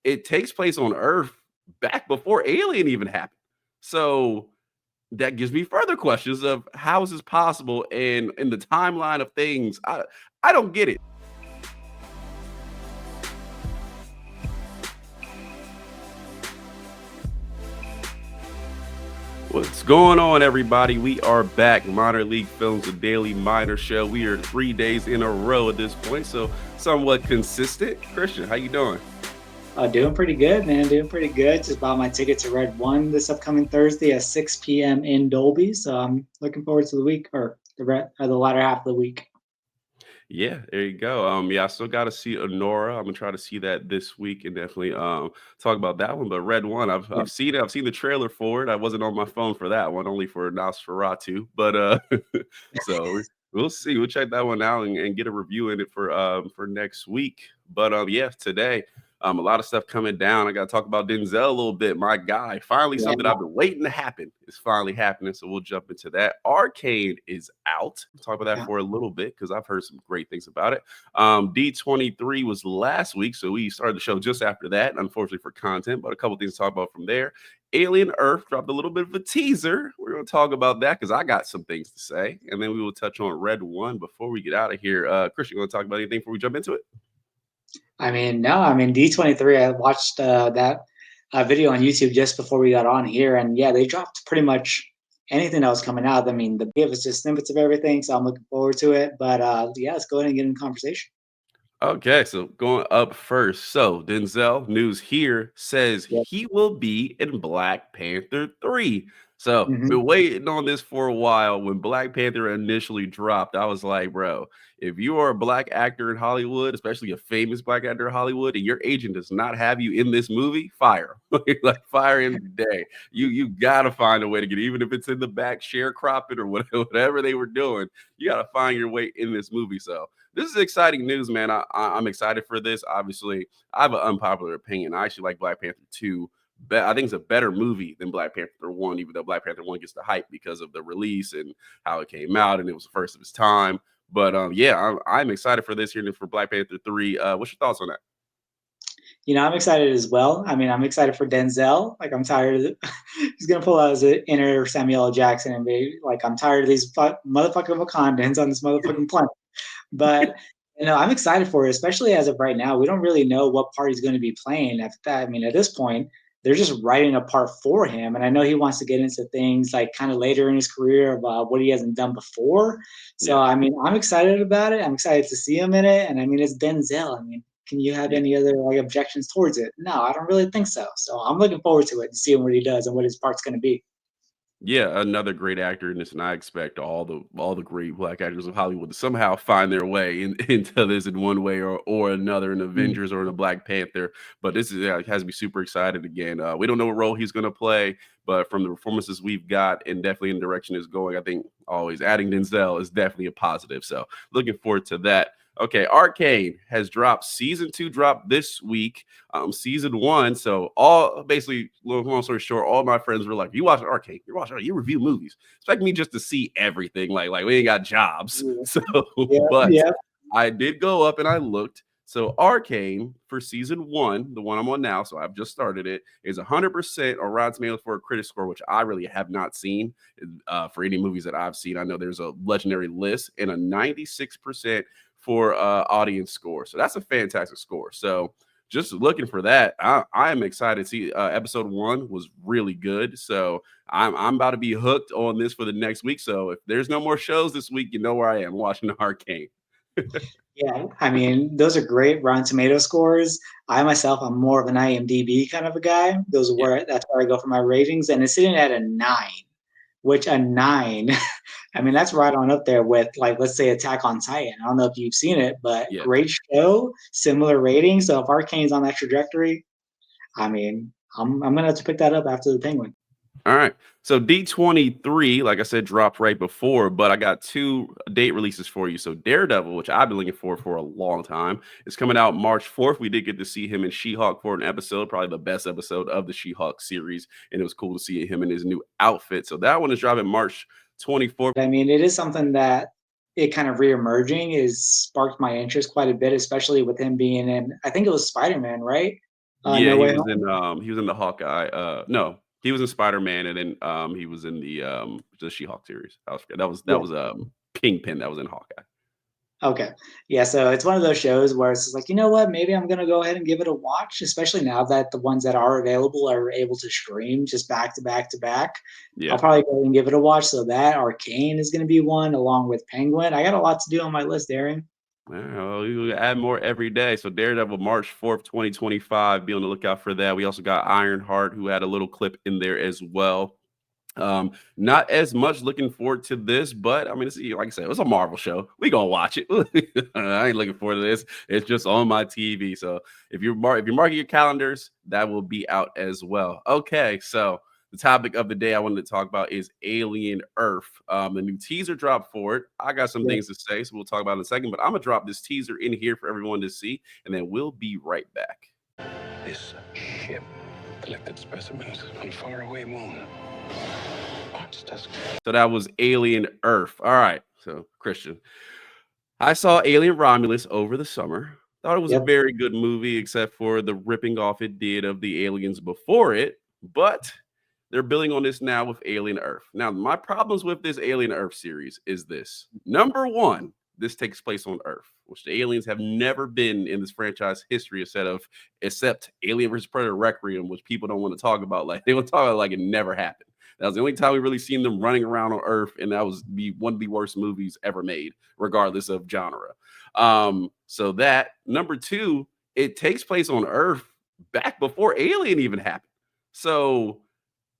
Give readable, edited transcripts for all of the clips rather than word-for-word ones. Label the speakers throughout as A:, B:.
A: it takes place on Earth back before Alien even happened. So that gives me further questions of how is this possible? And in the timeline of things, I don't get it. What's going on, everybody? We are back. Minor League Films, a daily minor show. We are 3 days in a row at this point, so somewhat consistent. Christian, how you doing?
B: Doing pretty good, man. Doing pretty good. Just bought my ticket to Red One this upcoming Thursday at 6 p.m. in Dolby. So I'm looking forward to the week or the latter half of the week.
A: Yeah, there you go. Yeah, I still got to see Honora. I'm gonna try to see that this week and definitely talk about that one. But Red One,
B: Yeah.
A: I've seen it. I've seen the trailer for it. I wasn't on my phone for that one, only for Nosferatu. But so we'll see. We'll check that one out and get a review in it for next week. But yeah, today. A lot of stuff coming down. I got to talk about Denzel a little bit. My guy, finally
B: Yeah.
A: something I've been waiting to happen is finally happening. So we'll jump into that. Arcane is out. We'll talk about that
B: Yeah.
A: for a little bit because I've heard some great things about it. D23 was last week, so we started the show just after that. Unfortunately for content, but a couple things to talk about from there. Alien Earth dropped a little bit of a teaser. We're going to talk about that because I got some things to say, and then we will touch on Red One before we get out of here. Christian, you want to talk about anything before we jump into it?
B: I mean, no, I mean D23. I watched that video on YouTube just before we got on here, and yeah, they dropped pretty much anything that was coming out. I mean, the give us just snippets of everything, so I'm looking forward to it. But yeah, let's go ahead and get in conversation.
A: Okay, so going up first. So Denzel news here says
B: Yep.
A: he will be in Black Panther 3. So
B: Hmm.
A: been waiting on this for a while. When Black Panther initially dropped, I was like, bro, if you are a black actor in Hollywood, especially a famous black actor in Hollywood, and your agent does not have you in this movie, fire. Like fire him today. You gotta find a way to get it, even if it's in the back sharecropping or whatever they were doing. You gotta find your way in this movie. So this is exciting news, man. I'm excited for this. Obviously, I have an unpopular opinion. I actually like Black Panther 2. I think it's a better movie than Black Panther 1, even though Black Panther 1 gets the hype because of the release and how it came out, and it was the first of its time. But yeah, I'm excited for this here and for Black Panther 3. What's your thoughts on that?
B: I'm excited as well. I mean, I'm excited for Denzel. Like, I'm tired of it. He's gonna pull out his inner Samuel L. Jackson and be like, I'm tired of these motherfucking Wakandans on this motherfucking planet. But I'm excited for it, especially as of right now. We don't really know what part he's going to be playing. I mean, at this point, they're just writing a part for him, and I know he wants to get into things like kind of later in his career about what he hasn't done before. So,
A: Yeah,
B: I mean, I'm excited about it. I'm excited to see him in it, and I mean, it's Denzel. I mean, can you have
A: yeah.
B: any other like objections towards it? No, I don't really think so. So, I'm looking forward to it and seeing what he does and what his part's going to be.
A: Yeah, another great actor in this, and I expect all the great black actors of Hollywood to somehow find their way into this in one way or another in
B: Mm.
A: Avengers or in a Black Panther. But this is yeah, it has me super excited again. We don't know what role he's going to play, but from the performances we've got and definitely in the direction it's going, I think always adding Denzel is definitely a positive. So looking forward to that. Okay, Arcane has dropped season 2 dropped this week. Season 1. So all basically, long story short, all my friends were like, "You watch Arcane? You watch? You review movies? Expect me just to see everything? Like we ain't got jobs."
B: Yeah,
A: So,
B: yeah,
A: but
B: yeah.
A: I did go up and I looked. So Arcane for season 1, the one I'm on now, so I've just started it, is 100% on Rotten Tomatoes for a critic score, which I really have not seen for any movies that I've seen. I know there's a legendary list and a 96% for audience score. So that's a fantastic score. So just looking for that. I am excited to see episode 1 was really good. So I'm about to be hooked on this for the next week. So if there's no more shows this week, you know where I am watching Arcane.
B: Yeah, I mean, those are great Rotten Tomato scores. I myself, I'm more of an IMDb kind of a guy.
A: Yeah.
B: That's where I go for my ratings, and it's sitting at a 9, which a 9, I mean, that's right on up there with like let's say Attack on Titan. I don't know if you've seen it, but
A: Yeah.
B: great show, similar ratings. So if Arcane's on that trajectory, I mean, I'm gonna have to pick that up after the Penguin.
A: All right. So D23, like I said, dropped right before, but I got two date releases for you. So Daredevil, which I've been looking for a long time, is coming out March 4th. We did get to see him in She-Hulk for an episode, probably the best episode of the She-Hulk series, and it was cool to see him in his new outfit. So that one is dropping March 24th.
B: I mean, it is something that it kind of reemerging is sparked my interest quite a bit, especially with him being in. I think it was Spider Man, right?
A: Yeah,
B: No Way Home.
A: he was in the Hawkeye. No, he was in Spider-Man, and then he was in the She-Hulk series. I was that
B: Yeah.
A: was Kingpin that was in Hawkeye.
B: Okay. Yeah, so it's one of those shows where it's just like, you know what? Maybe I'm gonna go ahead and give it a watch, especially now that the ones that are available are able to stream just back to back to back. I'll
A: Yeah.
B: probably go ahead and give it a watch. So that Arcane is gonna be one, along with Penguin. I got a lot to do on my list, Darren.
A: Well, you add more every day. So Daredevil, March 4th, 2025. Be on the lookout for that. We also got Ironheart, who had a little clip in there as well. Not as much looking forward to this, but I mean, it's like I said, it's a Marvel show. We gonna watch it. I ain't looking forward to this. It's just on my TV. So if you're marking your calendars, that will be out as well. Okay, so the topic of the day I wanted to talk about is Alien Earth. The new teaser dropped for it. I got some
B: Yeah.
A: things to say, so we'll talk about it in a second. But I'm gonna drop this teaser in here for everyone to see, and then we'll be right back.
C: This ship collected specimens on a faraway moon. Monsters.
A: So that was Alien Earth. All right. So Christian, I saw Alien Romulus over the summer. Thought it was a
B: Yep.
A: very good movie, except for the ripping off it did of the aliens before it. But they're building on this now with Alien Earth. Now, my problems with this Alien Earth series is this. Number one, this takes place on Earth, which the aliens have never been in this franchise history except Alien vs. Predator Requiem, which people don't want to talk about. Like they want to talk about it like it never happened. That was the only time we really seen them running around on Earth, and that was one of the worst movies ever made, regardless of genre. So that number two, it takes place on Earth back before Alien even happened. So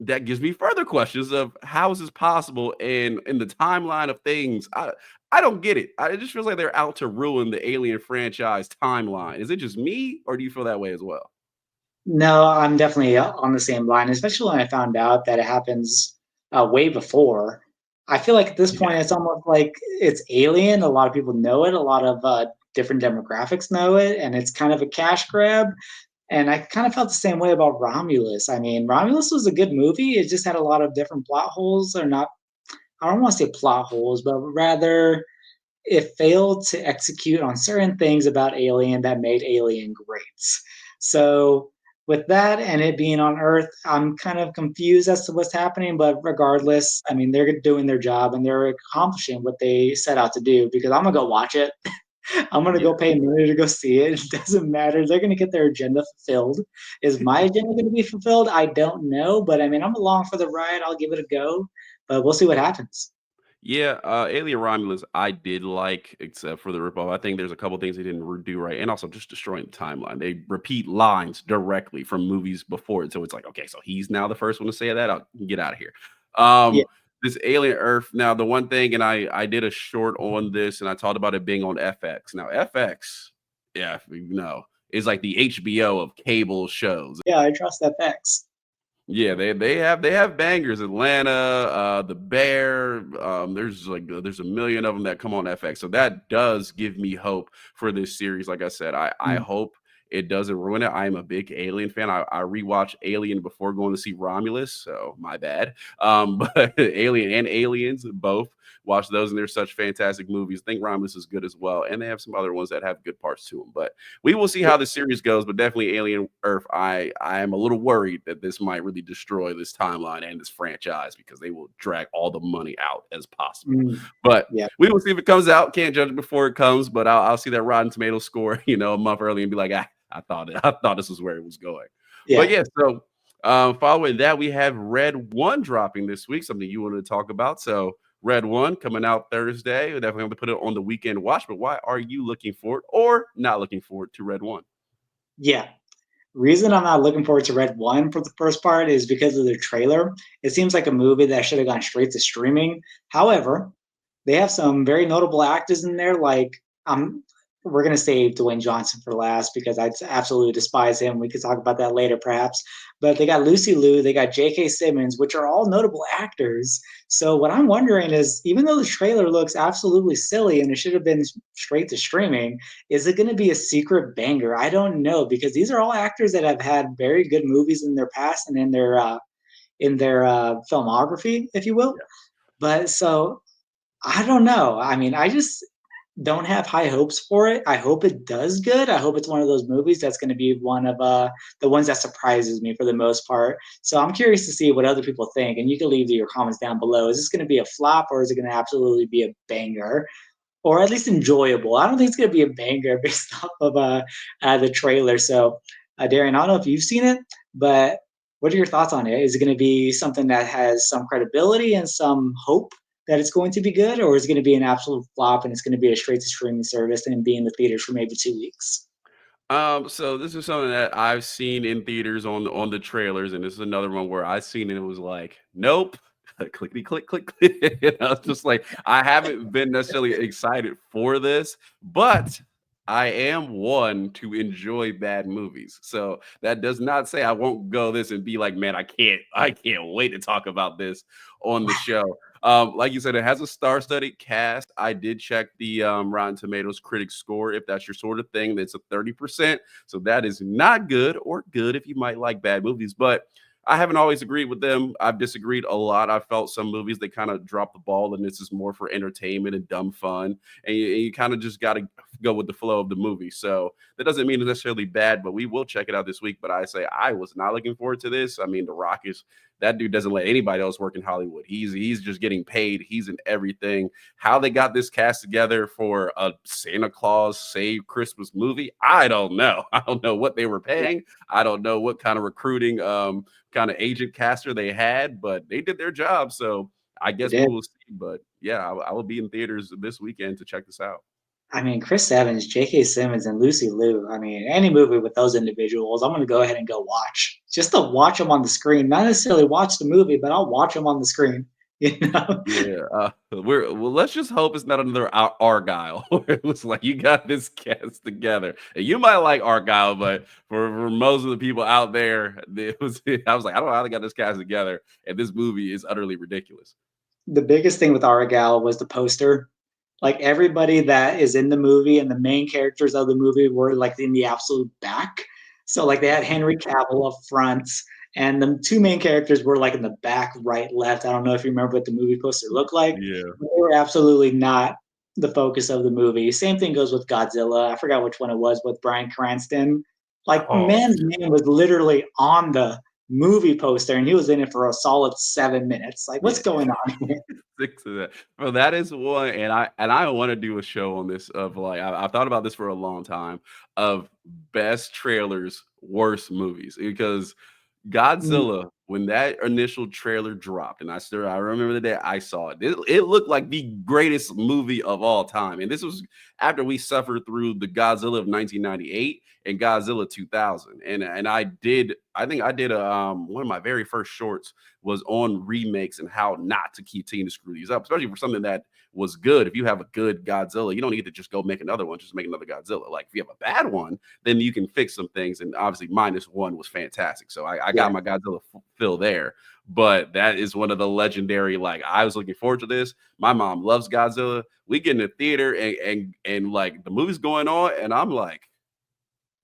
A: that gives me further questions of how is this possible? And in the timeline of things, I don't get it. It just feels like they're out to ruin the Alien franchise timeline. Is it just me, or do you feel that way as well?
B: No, I'm definitely on the same line, especially when I found out that it happens way before. I feel like at this
A: Yeah.
B: point, it's almost like it's Alien. A lot of people know it. A lot of different demographics know it, and it's kind of a cash grab. And I kind of felt the same way about Romulus. I mean, Romulus was a good movie. It just had a lot of different plot holes, or not. I don't want to say plot holes, but rather it failed to execute on certain things about Alien that made Alien great. So with that and it being on Earth, I'm kind of confused as to what's happening. But regardless, I mean, they're doing their job and they're accomplishing what they set out to do. Because I'm gonna go watch it. I'm gonna
A: Yeah.
B: go pay money to go see it. It doesn't matter. They're gonna get their agenda fulfilled. Is my agenda gonna be fulfilled? I don't know. But I mean, I'm along for the ride. I'll give it a go. But we'll see what happens.
A: Yeah, Alien Romulus, I did like, except for the ripoff. I think there's a couple things they didn't do right, and also just destroying the timeline. They repeat lines directly from movies before it, so it's like, okay, so he's now the first one to say that. I'll get out of here.
B: Yeah.
A: This Alien Earth. Now, the one thing, and I did a short on this, and I talked about it being on FX. Now, FX, yeah, if you know, is like the HBO of cable shows.
B: Yeah, I trust FX.
A: Yeah, they have bangers. Atlanta, The Bear. There's a million of them that come on FX. So that does give me hope for this series. Like I said, I
B: Mm.
A: hope it doesn't ruin it. I am a big Alien fan. I rewatched Alien before going to see Romulus, so my bad. But Alien and Aliens both watch those, and they're such fantastic movies. I think Romulus is good as well, and they have some other ones that have good parts to them. But we will see
B: Yeah.
A: how the series goes, but definitely Alien Earth. I am a little worried that this might really destroy this timeline and this franchise because they will drag all the money out as possible.
B: Mm.
A: But
B: Yeah.
A: we will see if it comes out. Can't judge it before it comes, but I'll see that Rotten Tomato score, a month early and be like, I thought this was where it was going. But
B: Yeah.
A: yeah, so following that, we have Red One dropping this week, something you wanted to talk about. So Red One coming out Thursday. We're definitely going to put it on the weekend watch. But why are you looking forward or not looking forward to Red One?
B: Yeah. Reason I'm not looking forward to Red One for the first part is because of the trailer. It seems like a movie that should have gone straight to streaming. However, they have some very notable actors in there. Like, we're gonna save Dwayne Johnson for last because I absolutely despise him. We could talk about that later, perhaps. But they got Lucy Liu, they got J.K. Simmons, which are all notable actors. So what I'm wondering is, even though the trailer looks absolutely silly and it should have been straight to streaming, is it going to be a secret banger? I don't know because these are all actors that have had very good movies in their past and in their filmography, if you will. But so I don't know. I mean, I just don't have high hopes for it. I hope it does good. I hope it's one of those movies that's going to be one of the ones that surprises me for the most part. So I'm curious to see what other people think, and you can leave your comments down below. Is this going to be a flop, or is it going to absolutely be a banger, or at least enjoyable? I don't think it's going to be a banger based off of the trailer. So, Darian, I don't know if you've seen it, but what are your thoughts on it? Is it going to be something that has some credibility and some hope that it's going to be good, or is it going to be an absolute flop and it's going to be a straight to streaming service and be in the theaters for maybe 2 weeks?
A: So this is something that I've seen in theaters on the trailers, and this is another one where I seen it and it was like, nope, clickety click click click. You know, it's just like I haven't been necessarily excited for this, but I am one to enjoy bad movies. So that does not say I won't go this and be like, man, I can't wait to talk about this on the show. Like you said, it has a star-studded cast. I did check the Rotten Tomatoes critic score. If that's your sort of thing, that's a 30%. So that is not good, or good if you might like bad movies. But I haven't always agreed with them. I've disagreed a lot. I felt some movies they kind of drop the ball, and this is more for entertainment and dumb fun. And you kind of just got to go with the flow of the movie. So that doesn't mean it's necessarily bad, but we will check it out this week. But I say I was not looking forward to this. I mean, The Rock is that dude doesn't let anybody else work in Hollywood. He's just getting paid. He's in everything. How they got this cast together for a Santa Claus Save Christmas movie, I don't know. I don't know what they were paying. I don't know what kind of recruiting kind of agent caster they had, but they did their job. So I
B: They
A: guess we
B: did.
A: will see. But yeah, I will be in theaters this weekend to check this out.
B: I mean, Chris Evans, J.K. Simmons, and Lucy Liu. I mean, any movie with those individuals, I'm going to go ahead and go watch just to watch them on the screen. Not necessarily watch the movie, but I'll watch them on the screen. You know,
A: Yeah, let's just hope it's not another Argyle. Where it was like you got this cast together, and you might like Argyle, but for most of the people out there, it was I was like, I don't know how they got this cast together, and this movie is utterly ridiculous.
B: the biggest thing with Argal was the poster. Like everybody that is in the movie and the main characters of the movie were like in the absolute back. So like they had Henry Cavill up front, and the two main characters were like in the back, right, left. I don't know if you remember what the movie poster looked like.
A: Yeah.
B: But they were absolutely not the focus of the movie. Same thing goes with Godzilla. I forgot which one it was with Bryan Cranston. Like
A: Oh,
B: man's name was literally on the movie poster, and he was in it for a solid 7 minutes. Like, what's
A: yeah.
B: going on here?
A: Stick to that. Well, that is one, and I want to do a show on this of like I've thought about this for a long time of best trailers, worst movies because
B: Mm,
A: Godzilla, when that initial trailer dropped, and I remember the day I saw it. It looked like the greatest movie of all time, and this was after we suffered through the Godzilla of 1998 and Godzilla 2000. And I think I did one of my very first shorts was on remakes and how not to continue to screw these up, especially for something that was good. If you have a good Godzilla, you don't need to just go make another one, just make another Godzilla. Like if you have a bad one, then you can fix some things. And obviously, -1 was fantastic. So I
B: yeah.
A: got my Godzilla fill there. But that is one of the legendary. Like I was looking forward to this. My mom loves Godzilla. We get in the theater and like the movie's going on, and I'm like,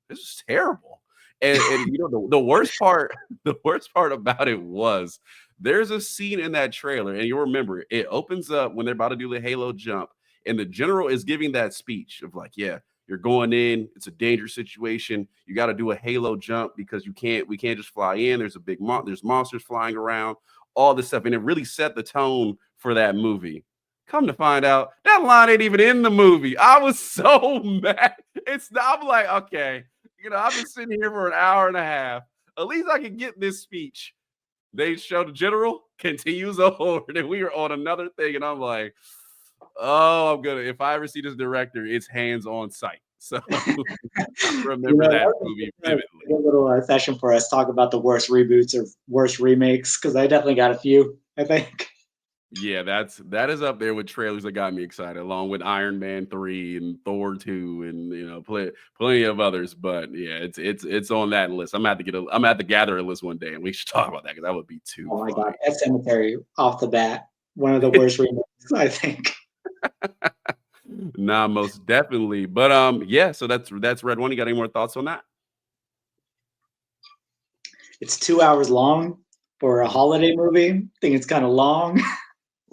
A: this is terrible. And you know the worst part, the worst part about it was there's a scene in that trailer, and you'll remember it opens up when they're about to do the Halo jump, and the general is giving that speech of like, yeah, you're going in, it's a dangerous situation. You got to do a Halo jump because we can't just fly in. There's a there's monsters flying around, all this stuff, and it really set the tone for that movie. Come to find out, that line ain't even in the movie. I was so mad. I'm like, okay, I've been sitting here for an hour and a half. At least I can get this speech. They show the general continues on, and we are on another thing, and I'm like, oh, I'm gonna. If I ever see this director, it's hands on sight. So I
B: You
A: remember
B: know,
A: that
B: that would
A: movie
B: be a
A: vividly.
B: good little session for us talk about the worst reboots or worst remakes because I definitely got a few. I think.
A: Yeah, that is up there with trailers that got me excited, along with Iron Man 3 and Thor 2 and plenty of others. But yeah, it's on that list. I'm gonna have to gather a list one day and we should talk about that because that would be too
B: Oh my god,
A: funny.
B: Pet Cemetery off the bat, one of the worst remakes I think.
A: Nah, most definitely. But yeah, so that's Red One. You got any more thoughts on that?
B: It's 2 hours long for a holiday movie. I think it's kind of long.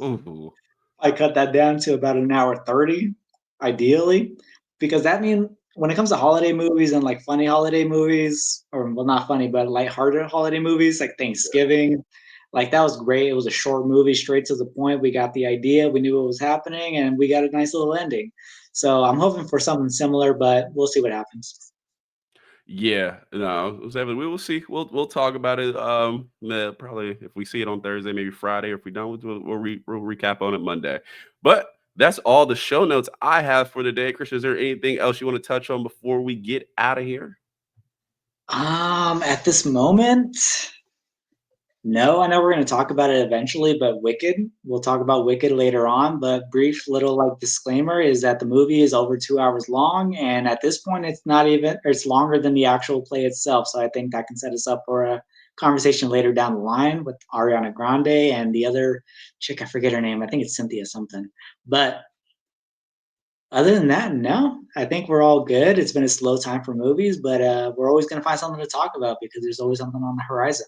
A: Ooh.
B: I cut that down to about an hour 30. ideally, because that means when it comes to holiday movies and like funny holiday movies, or well, not funny, but lighthearted holiday movies like Thanksgiving, like that was great. It was a short movie, straight to the point. We got the idea, we knew what was happening, and we got a nice little ending. So I'm hoping for something similar, but we'll see what happens.
A: Yeah, no, definitely. We will see. We'll talk about it. Probably if we see it on Thursday, maybe Friday. Or if we don't, we'll recap on it Monday. But that's all the show notes I have for the day. Christian, is there anything else you want to touch on before we get out of here?
B: At this moment, no, I know we're going to talk about it eventually, but Wicked, we'll talk about Wicked later on. But brief little like disclaimer is that the movie is over 2 hours long, and at this point, it's not even, or it's longer than the actual play itself. So I think that can set us up for a conversation later down the line with Ariana Grande and the other chick. I forget her name. I think it's Cynthia something. But other than that, no, I think we're all good. It's been a slow time for movies, but we're always going to find something to talk about because there's always something on the horizon.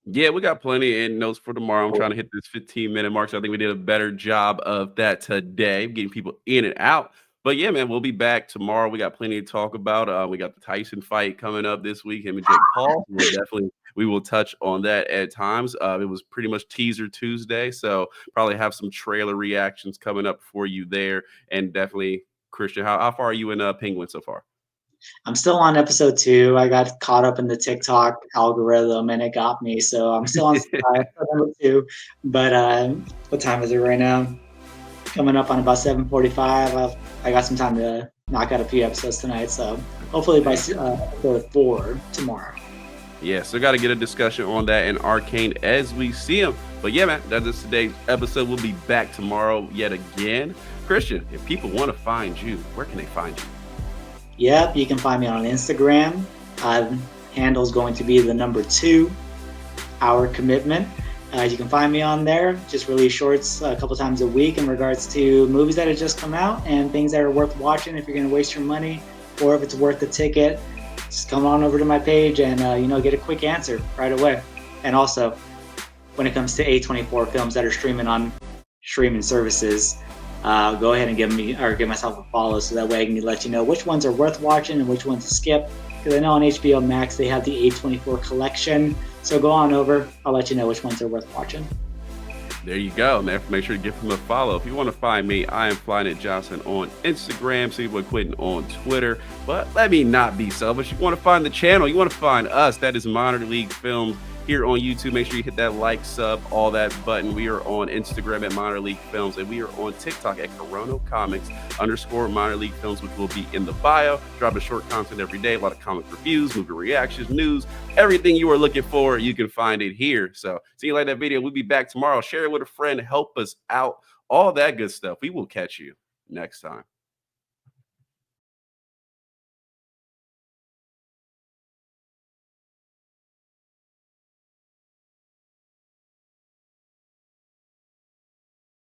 A: Yeah, we got plenty in notes for tomorrow. I'm trying to hit this 15-minute mark. So I think we did a better job of that today, getting people in and out. But yeah, man, we'll be back tomorrow. We got plenty to talk about. We got the Tyson fight coming up this week, him and Jake Paul. We will touch on that at times. It was pretty much teaser Tuesday, so probably have some trailer reactions coming up for you there. And definitely, Christian, how far are you in Penguin so far?
B: I'm still on episode 2. I got caught up in the TikTok algorithm and it got me. So I'm still on episode number 2. But what time is it right now? Coming up on about 7:45. I got some time to knock out a few episodes tonight. So hopefully by episode 4 tomorrow.
A: Yeah, so got to get a discussion on that in Arcane as we see them. But yeah, man, that is today's episode. We'll be back tomorrow yet again. Christian, if people want to find you, where can they find you?
B: Yep, you can find me on Instagram. Handle's going to be the number 2, Our Commitment. You can find me on there. Just release shorts a couple times a week in regards to movies that have just come out and things that are worth watching if you're going to waste your money or if it's worth the ticket. Just come on over to my page and get a quick answer right away. And also, when it comes to A24 films that are streaming on streaming services, go ahead and give myself a follow so that way I can let you know which ones are worth watching and which ones to skip. Because I know on HBO Max they have the A24 collection. So go on over. I'll let you know which ones are worth watching.
A: There you go. Man, make sure to give him a follow. If you want to find me, I am Flynet Johnson on Instagram, Seaboy Quentin on Twitter. But let me not be selfish. You want to find the channel, you want to find us. That is Minor League Films here on YouTube. Make sure you hit that like, sub, all that button. We are on Instagram at Minor League Films, and we are on TikTok at _Minor League Films, which will be in the bio. Dropping short content every day, a lot of comic reviews, movie reactions, news, everything you are looking for, you can find it here. So, see you like that video. We'll be back tomorrow. Share it with a friend, help us out, all that good stuff. We will catch you next time.